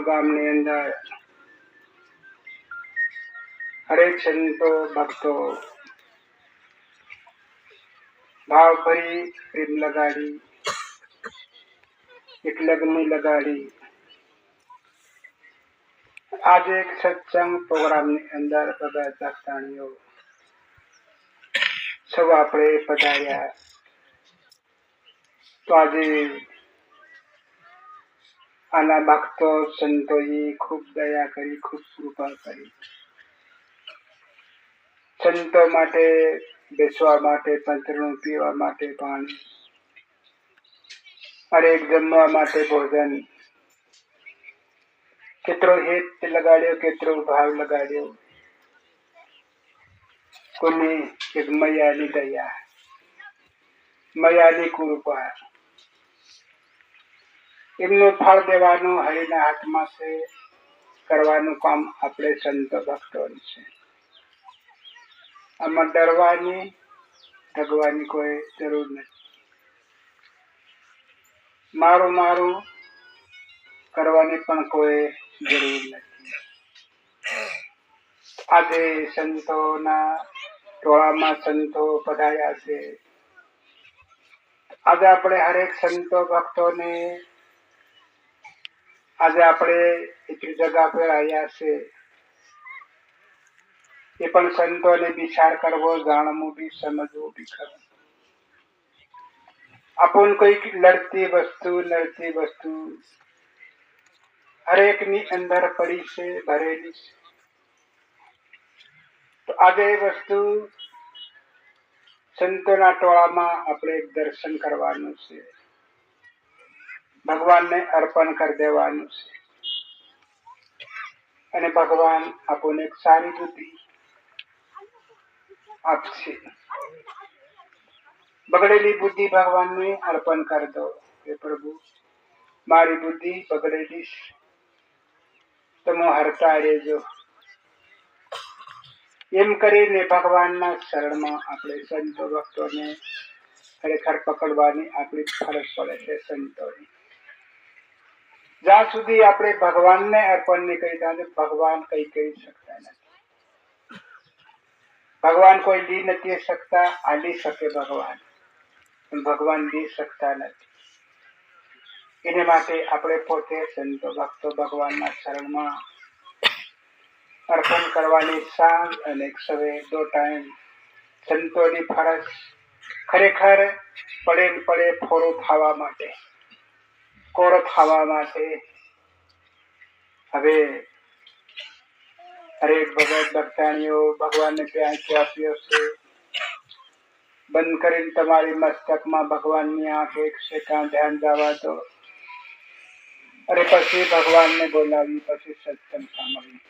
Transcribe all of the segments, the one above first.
ગામની અંદર હરેક સંતો ભક્તો ભાવ ભરી પ્રેમ લગાડી એક લગ્ન લગાડી આજે એક સત્સંગ પ્રોગ્રામની અંદર બધા ભક્તાણીઓ સૌ આપણે પધાર્યા. તો આજે આના ભક્તો સંતોએ ખૂબ દયા કરી, ખૂબ કૃપા કરી. સંતો માટે બેસવા માટે પંથરણું, પીવા માટે પાણી, હરેક જમવા માટે ભોજન. કેટલો હેત લગાડ્યો, કેટલો ભાવ લગાડ્યો. કોની એક મૈયાની દયા, મૈયાની કૃપા. એમનું ફળ દેવાનું હરિના હાથમાં છે. કરવાનું કામ આપણે સંતો ભક્તોનું છે. આમાં ડરવાની ઢગવાની કોઈ જરૂર નથી. મારું મારું કરવાની પણ કોઈ જરૂર નથી. આજે સંતોના ટોળામાં સંતો પધાર્યા છે. આજે આપણે હરેક સંતો ભક્તોને આજે આપણે એક જગા પર આવ્યા છે. એ પણ સંતોને વિચાર કરવો, જાણવું બી, સમજવું બી ખરું. આપણ કઈક લડતી વસ્તુ હરેકની અંદર પડી છે, ભરેલી છે. તો આજે એ વસ્તુ સંતોના ટોળામાં આપણે દર્શન કરવાનું છે, ભગવાનને અર્પણ કરી દેવાનું છે. અને ભગવાન આપણને એક સારી બુદ્ધિ આપશે. બગડેલી બુદ્ધિ ભગવાનને અર્પણ કરી દો કે પ્રભુ મારી બુદ્ધિ બગડેલી તમે હરતા રહેજો. એમ કરીને ભગવાનના શરણમાં આપણે સંતો ભક્તોને ખરેખર પકડવાની આપણી ફરજ પડે છે. સંતોની જ્યાં સુધી આપણે ભગવાનને અર્પણ નહીં કરી ત્યાં ભગવાન કઈ કરી શકતા નથી. ભગવાન કોઈ લી નથી શકતા. આલી શકે ભગવાન, પણ ભગવાન લી શકતા નથી. એને માટે આપણે પોતે સંતો ભક્તો ભગવાનના શરણમાં અર્પણ કરવાની સાંજ અને સવેર 2 ટાઈમ સંતોની ફરજ ખરેખર પડે ફોરો થવા માટે, કોરો થવા માટે. હવે હરેક ભગત ભક્તાણીઓ ભગવાનને ત્યાં આપ્યો છે. બંધ કરીને તમારી મસ્તકમાં ભગવાનની આંખ એક સેકન્ડ ધ્યાન જવા દો. અરે પછી ભગવાનને બોલાવી, પછી સત્સંગ સાંભળી.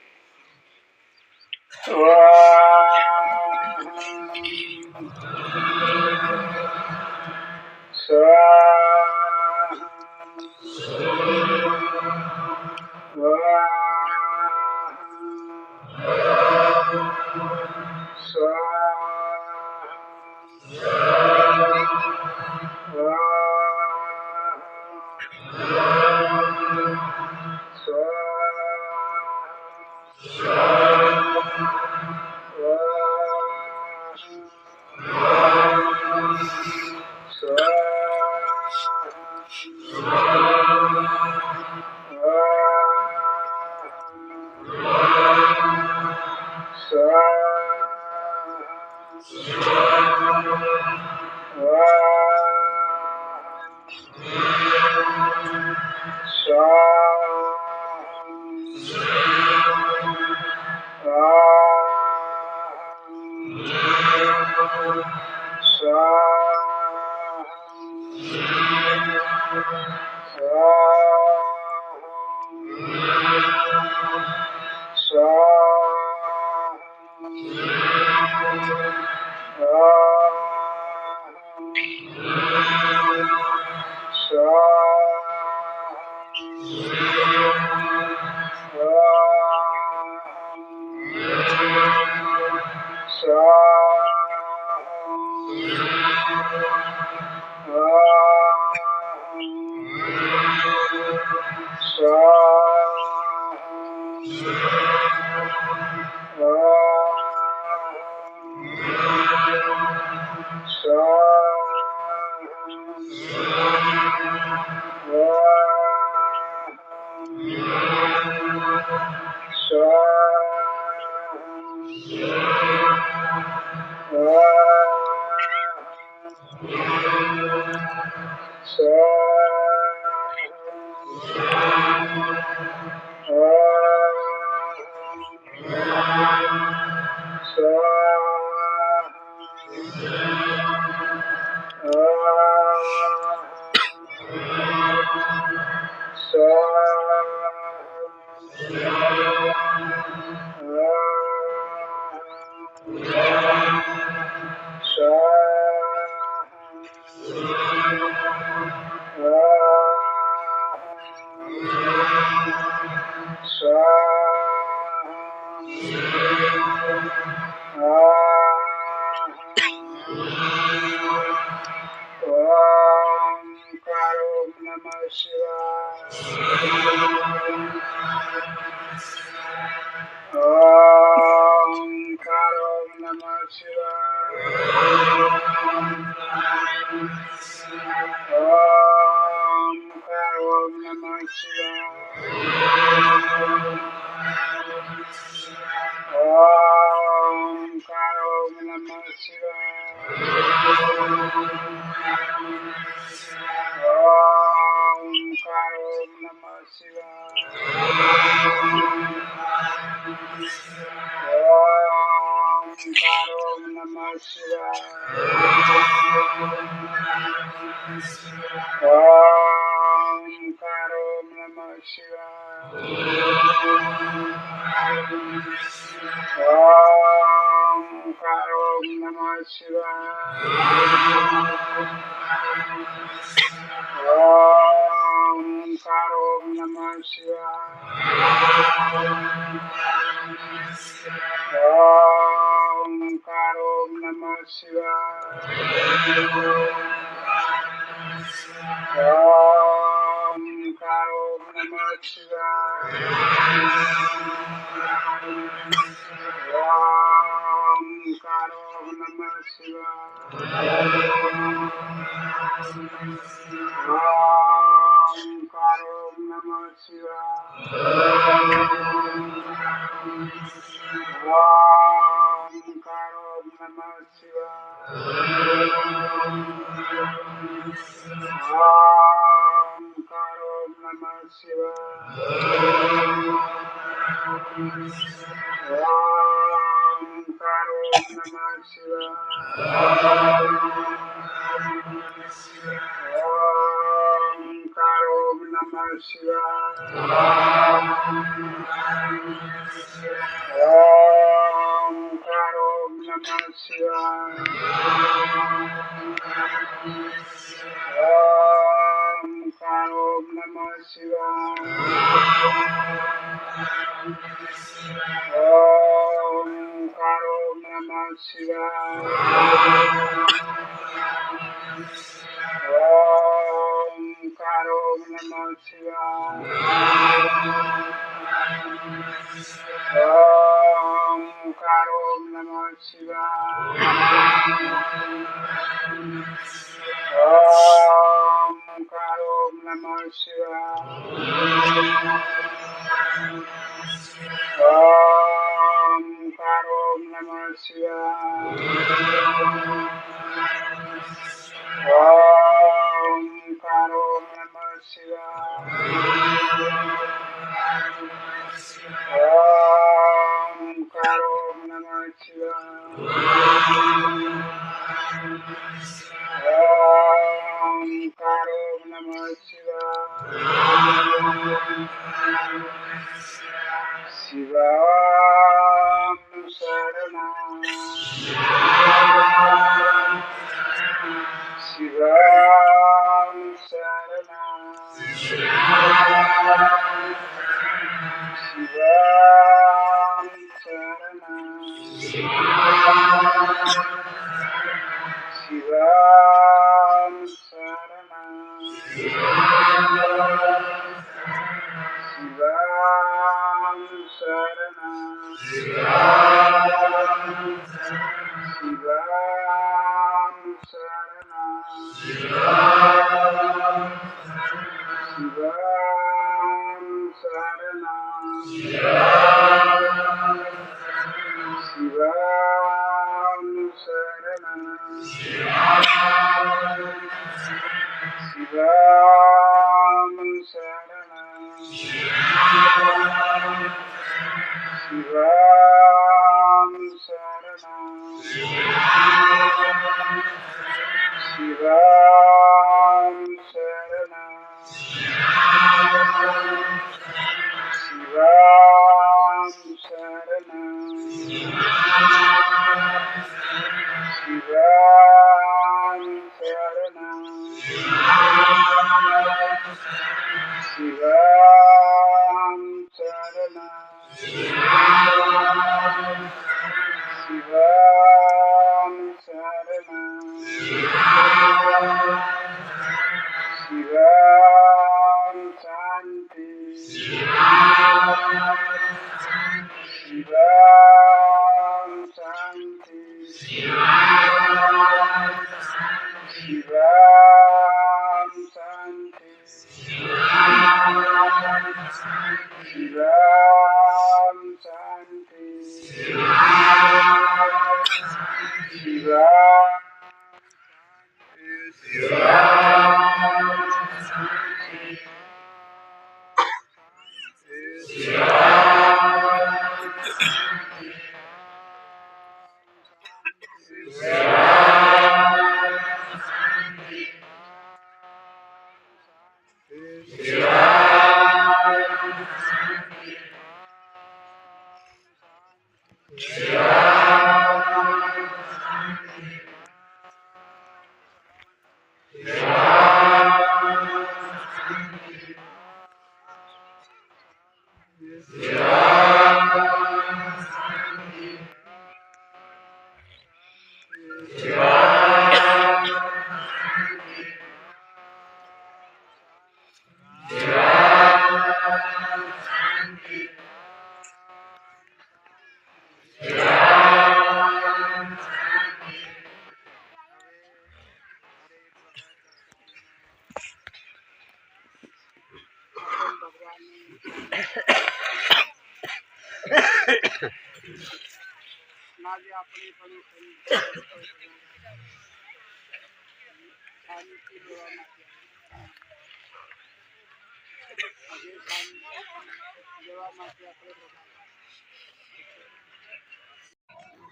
શરણમ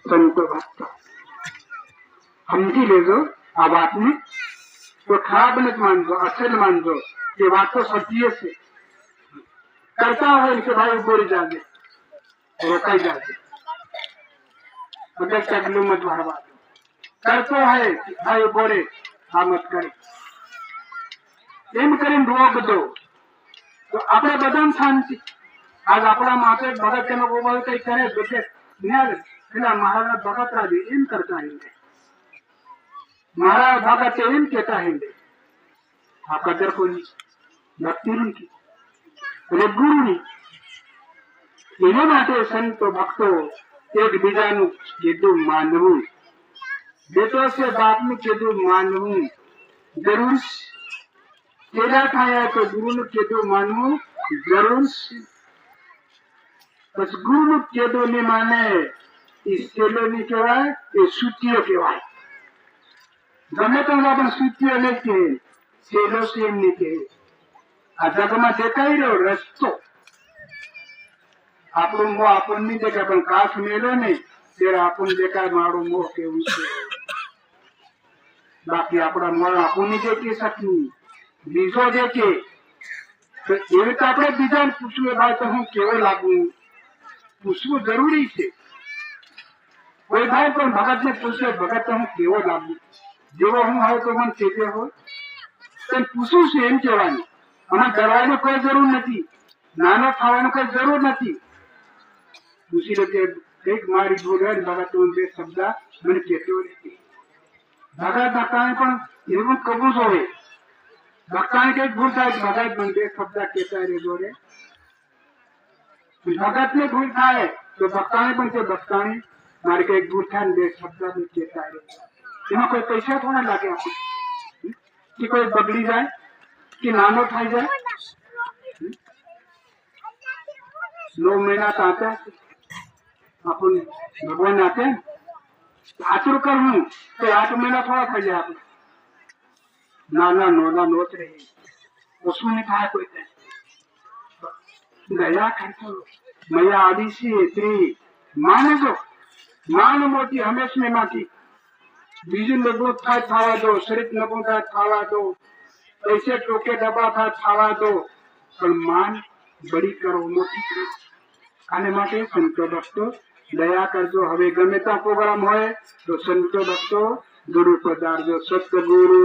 સંતો ભક્તો સમજી લેજો આ વાતને, તો ખરાબ નથી માનજો, અસલ માનજો કે વાત તો સત્ય છે. કરતા હોય કે ભાઈ ઉભો જાગે, રોકાઈ જાગે, અગર ચગલું મત ભરવા દો. કરતો હોય ભાઈ ઉભો રે, આ મત કરે, એમ કરીને રોક દો તો આપણે બધાને શાંતિ. આજ આપણા માટે ભગત એનો ગોબાલ કઈ કરે બધે પેલા મહારાજ ભગત રાજી એમ કરતા હિંદે, મહારાજ ભગત એમ કેતા હિંદે. આ કદર કોની? ભક્તિની એટલે ગુરુની. એના માટે સંતો ભક્તો એકબીજાનું કીધું માનવું, બેટો છે બાપનું કીધું માનવું જરૂર છે. પેદા થયા તો ગુરુનું કીધું માનવું જરૂર છે. બસ ગુરુનું કીધું નહીં માને એ સેલો નહીં કહેવાય, એ સૂત્ય કહેવાય. ગમે તો આપણે સૂત્ય નહીં કહે, સેલો છે એમ નહીં કહે. આ જગમાં દેખાઈ રહ્યો રસ્તો આપણું મોં આપણને નહીં દેખાય, પણ કાચ મેળો નહીં ત્યારે આપણને દેખાય મારું મોં કેવું છે. બાકી આપણા મોં આપણને દેખી શકીએ, બીજો દેખે તો એવી રીતે આપણે બીજાને પૂછવું, ભાઈ તો હું કેવો લાગુ, પૂછવું જરૂરી છે. કોઈ ભાઈ પણ ભગત ને પૂછે, ભગત હું કેવો લાગુ, જેવો હું હોય તો મને કેતે હોય, તો પૂછવું છે એમ કહેવાનું. આમાં ડરવાની કોઈ જરૂર નથી, નાનો થવાની કોઈ જરૂર નથી. પૂછી લો કે કઈક મારી ભૂલ હોય ને ભગત હું બે શબ્દ મને કહેતો નથી. ભગત ભક્તાને પણ એવું કરવું જોઈએ. ભક્તાને કઈક ભૂલ થાય, ભગત મને બે શબ્દ કહેતા રહેજો રે. ભગત ને ભૂલ થાય તો ભક્તાને પણ તે ભક્તાને મારે કઈ ભૂલ થાય ને બે શબ્દ ચેતા એમાં કોઈ પૈસા થોડા લાગે આપણે કે કોઈ બગડી જાય કે નાનો થઈ જાય 9 મહિના તો આપ્યા આપણને ભગવાન આપે આતુર કરવું તો 8 મહિના થોડા થઈ જાય આપણે નાના નોના નોત રહી उसमें नहीं कहा कोई दया करतो मैया आदि से इतनी मान जो मान मोटी हमेश में माटी बीजन लगो था थावा दो शरीर लगो था थावा दो ऐसे टोके दबा था थावा दो पर मान बड़ी करो मोटी करो आने માટે સંતો ભક્તો દયા કરજો હવે ગમે ત્યાં પ્રોગ્રામ હોય તો સંતો ભક્તો ગુરુ પધારજો સતગુરુ